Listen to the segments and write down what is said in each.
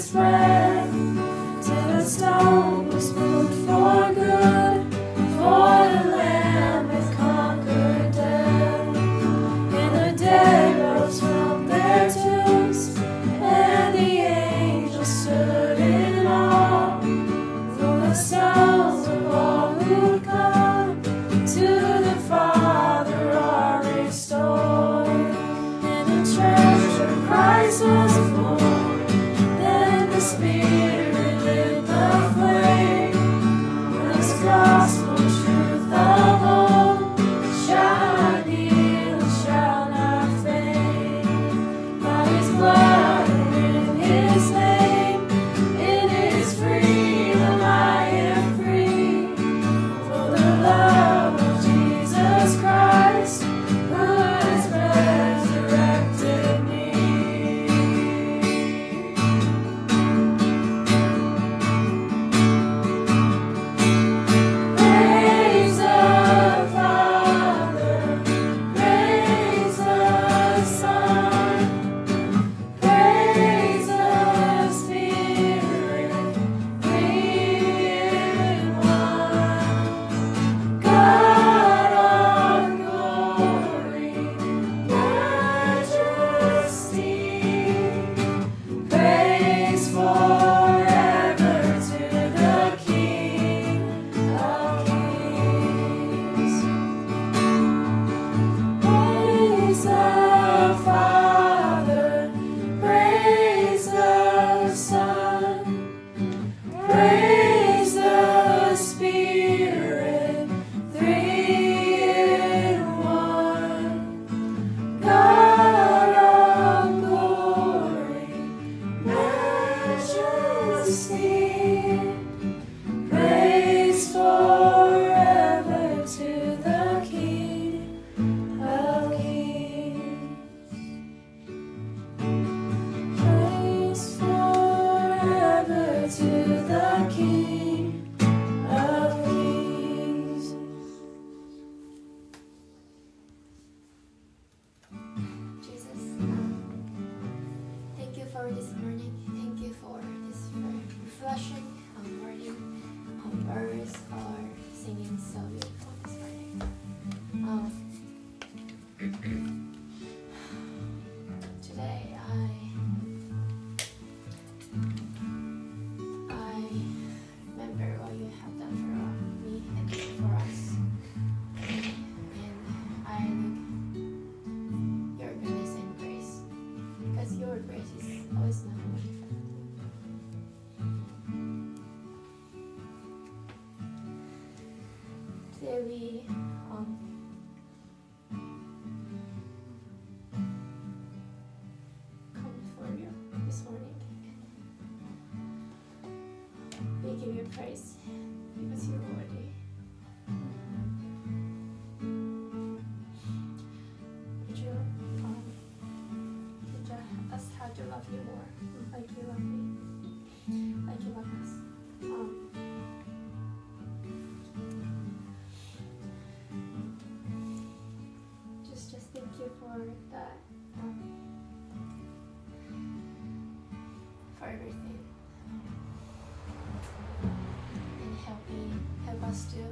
his breath, till the stone was moved for good, for the Lamb had conquered death. And the dead rose from their tombs, and the angels stood in awe, for the souls of all who come to the Father are restored. And the treasure Christ was born, then the Spirit lit the flame. This gospel truth of hope shall not kneel, shall not fade. By his blood and in his name, in his freedom I am free. For the love of Jesus Christ, who has resurrected me. Praise the Father, praise the Son, praise the Spirit, three in one. God of glory, majesty, praise forever to the King of Kings. Praise the Father, praise the Son, praise the Spirit, three in one. God of glory, majesty, praise forever to the King of Kings. Praise forever to the King of Kings. Jesus, thank you for this morning. Thank you for this refreshing morning. Birds are singing so beautiful this morning. Today I remember what you have done for me and for us, and I look your goodness and grace, because your grace is always enough. Today we come before you this morning. We give you praise because you're worthy. Would you teach us how to love you more, like you love me, like you love us. Just thank you for that, for everything, and help us to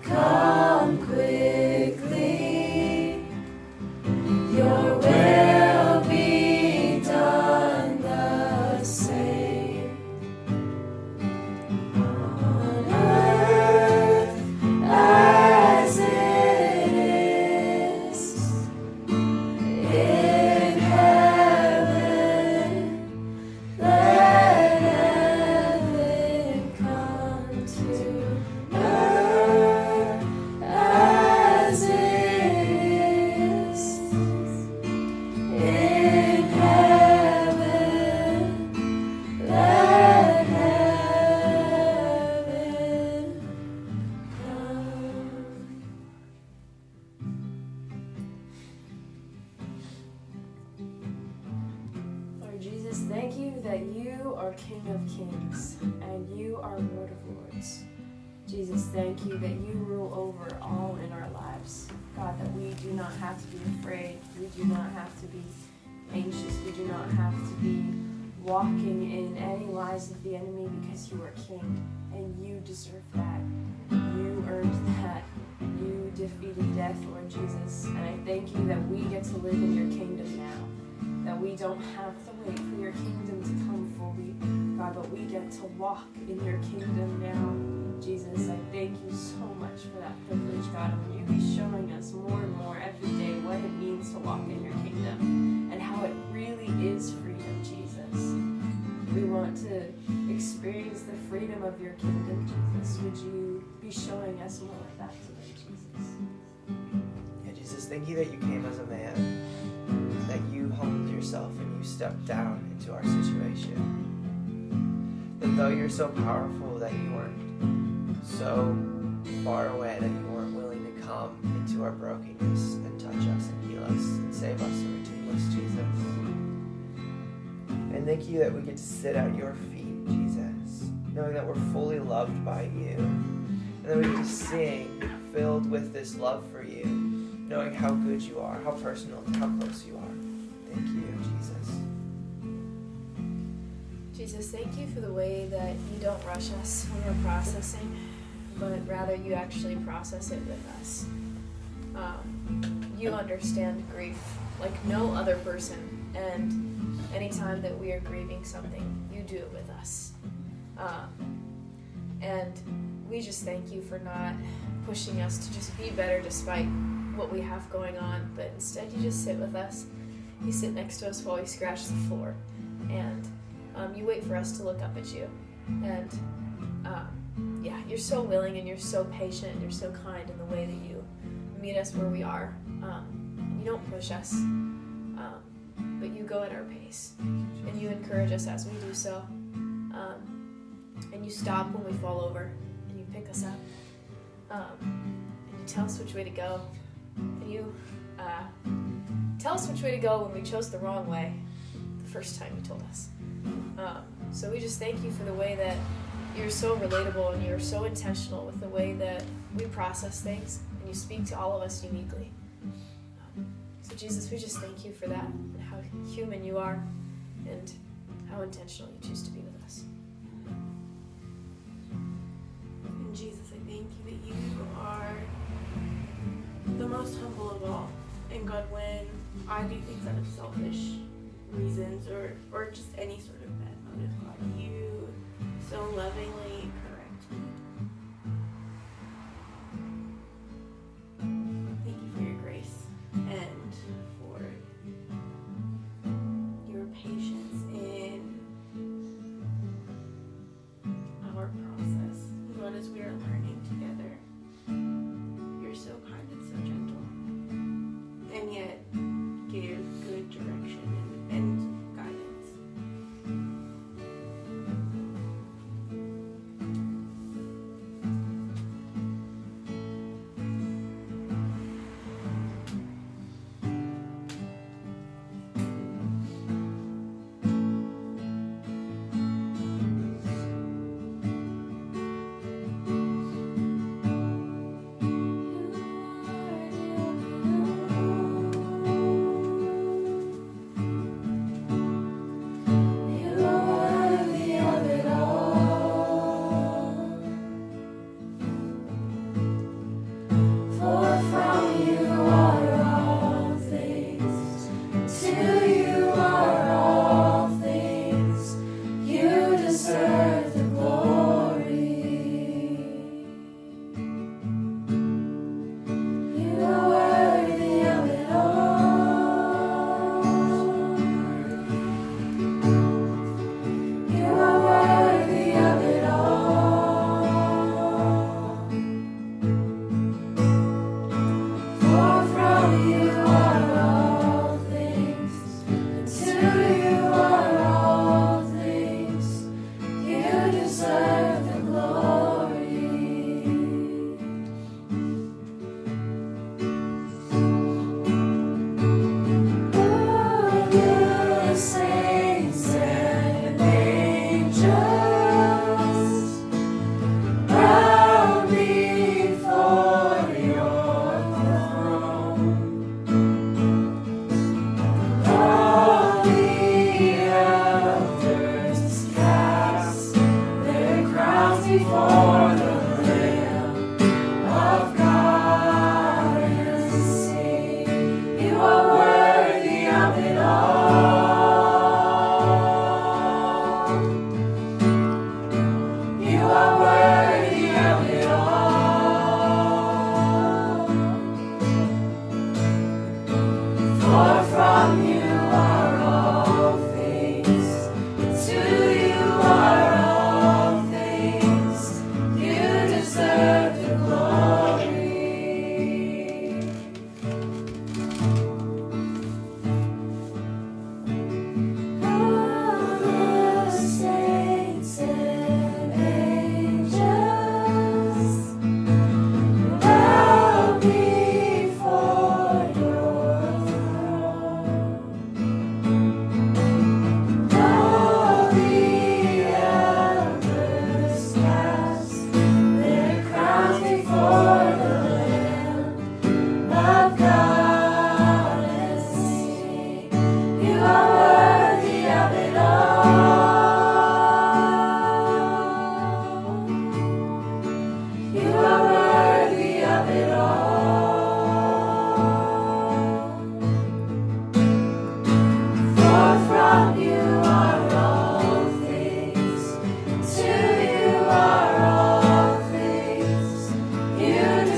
come quickly. Your will be done the same on earth as it is in heaven. Let heaven come to earth as it is in heaven. Let heaven come. Lord Jesus, thank you that you are King of Kings and you are Lord of Lords. Jesus, thank you that you rule over all in our lives. God, that we do not have to be afraid. We do not have to be anxious. We do not have to be walking in any lies of the enemy because you are King and you deserve that. You earned that. You defeated death, Lord Jesus. And I thank you that we get to live in your kingdom now. That we don't have to wait for your kingdom to come fully, God, but we get to walk in your kingdom now. Jesus, I thank you so much for that privilege, God. And when you be showing us more and more every day what it means to walk in your kingdom and how it really is freedom, Jesus. We want to experience the freedom of your kingdom, Jesus. Would you be showing us more of that today, Jesus? Yeah, Jesus, thank you that you came as a man, that you humbled yourself and you stepped down into our situation. That though you're so powerful, that you weren't so far away, that you weren't willing to come into our brokenness and touch us and heal us and save us and redeem us, Jesus. And thank you that we get to sit at your feet, Jesus, knowing that we're fully loved by you. And that we get to sing filled with this love for you, knowing how good you are, how personal and how close you are. Thank you, Jesus. Jesus, thank you for the way that you don't rush us when we're processing, but rather you actually process it with us. You understand grief like no other person, and anytime that we are grieving something, you do it with us. And we just thank you for not pushing us to just be better despite what we have going on, but instead you just sit with us. You sit next to us while we scratch the floor, and you wait for us to look up at you. And yeah, you're so willing and you're so patient and you're so kind in the way that you meet us where we are. You don't push us, but you go at our pace, and you encourage us as we do so. And you stop when we fall over, and you pick us up, and you tell us which way to go, and you tell us which way to go when we chose the wrong way the first time you told us. So we just thank you for the way that you're so relatable and you're so intentional with the way that we process things, and you speak to all of us uniquely. So Jesus, we just thank you for that, and how human you are, and how intentional you choose to be with us. And Jesus, I thank you that you are the most humble of all. And God, when I do things out of selfish reasons or just any sort of bad motive, God, you so lovingly correct me. Thank you for your grace and for your patience in our process. God, as we are learning together, you're so kind and so gentle, and yet give good direction and guidance.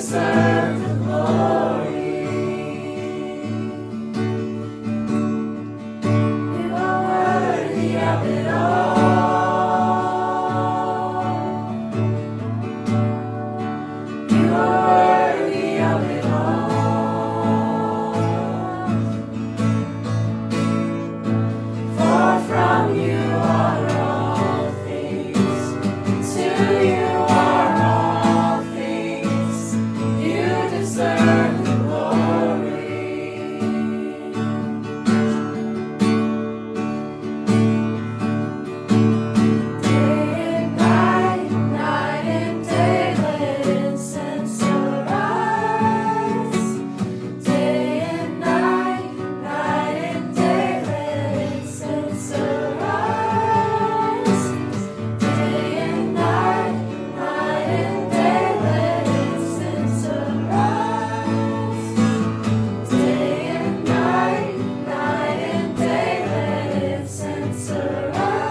deserve the glory. You are worthy of it all. You are worthy of it all. For from you are all things, to you are all things. You deserve the glory. Day and night, night and day, let incense arise. Day and night, night and day, let incense arise. Day and night, night and day, let incense arise. Day and night, night and day, let incense arise.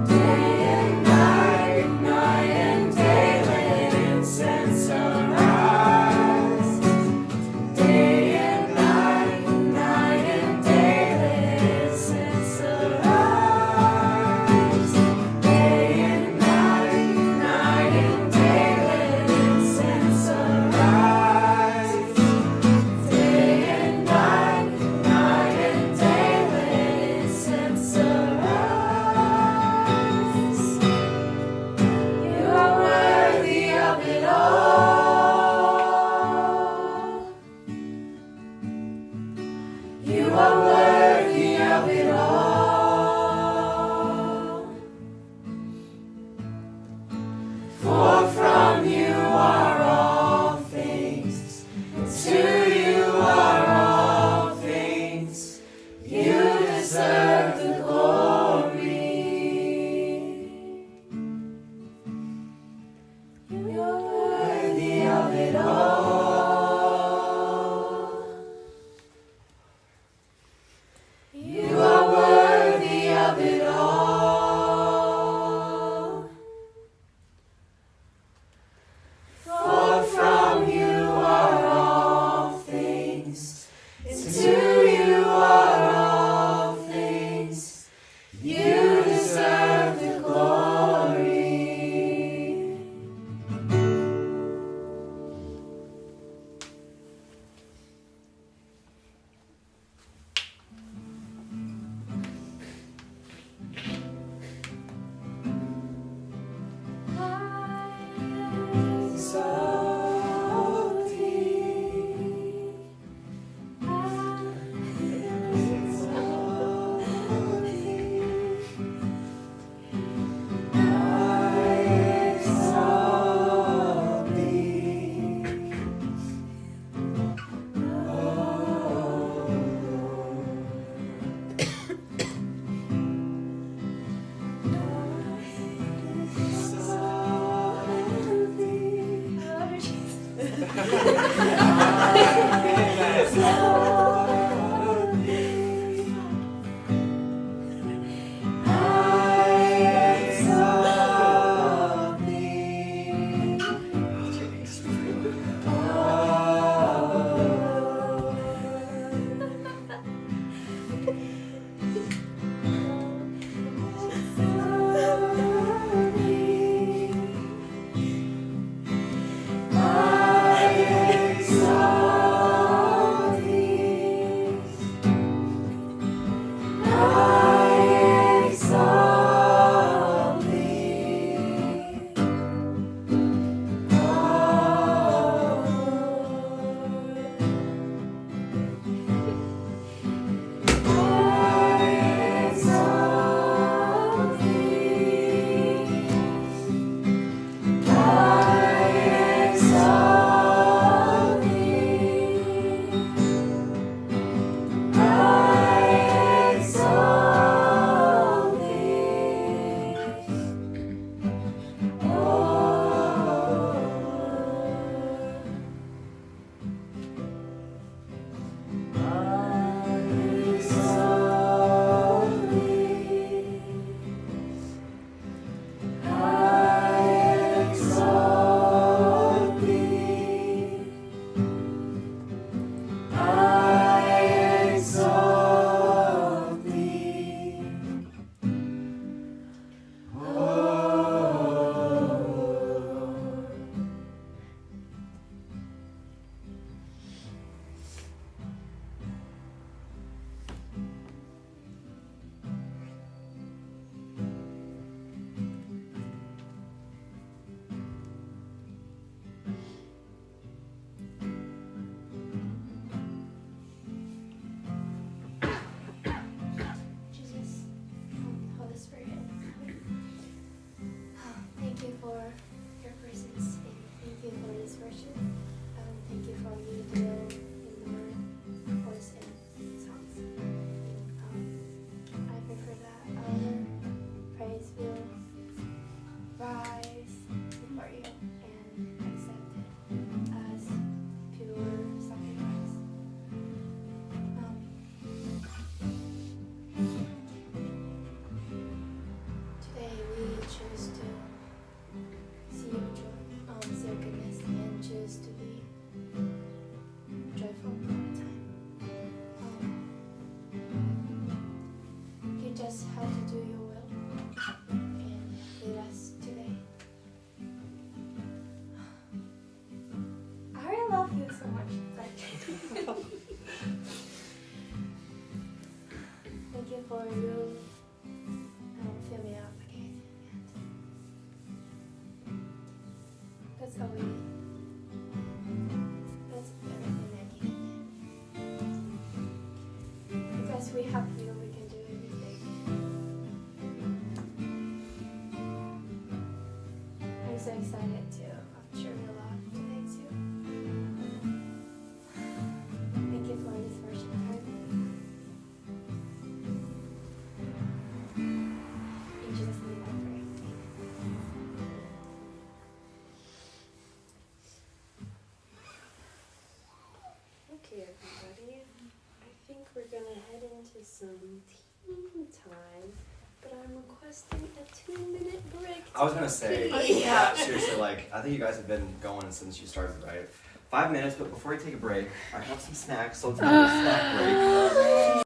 Day and night, night and day, let incense arise. Day and night, night and day, let incense arise. Day and night, night and day, let incense arise. Day and night, night and day, let incense arise. You are worthy of it all. You are worthy of it all. For from you are all things, to you are all things. You deserve the glory. You're worthy of it all. You are worthy of it all. For from you are all things, and to you are all things. You deserve the glory. Exalt thee. I exalt thee. I Lord, you fill me up again. And that's all that's everything I need. Because we have you, we can do everything. I'm so excited to share a lot today too. Thank you for this worship time. In Jesus' name I pray. Okay, everybody. I think we're gonna head into some tea time, but I'm requesting a 2-minute break. I was gonna say, seriously, like, I think you guys have been going since you started, right? 5 minutes, but before we take a break, I have some snacks, so let's have a snack break.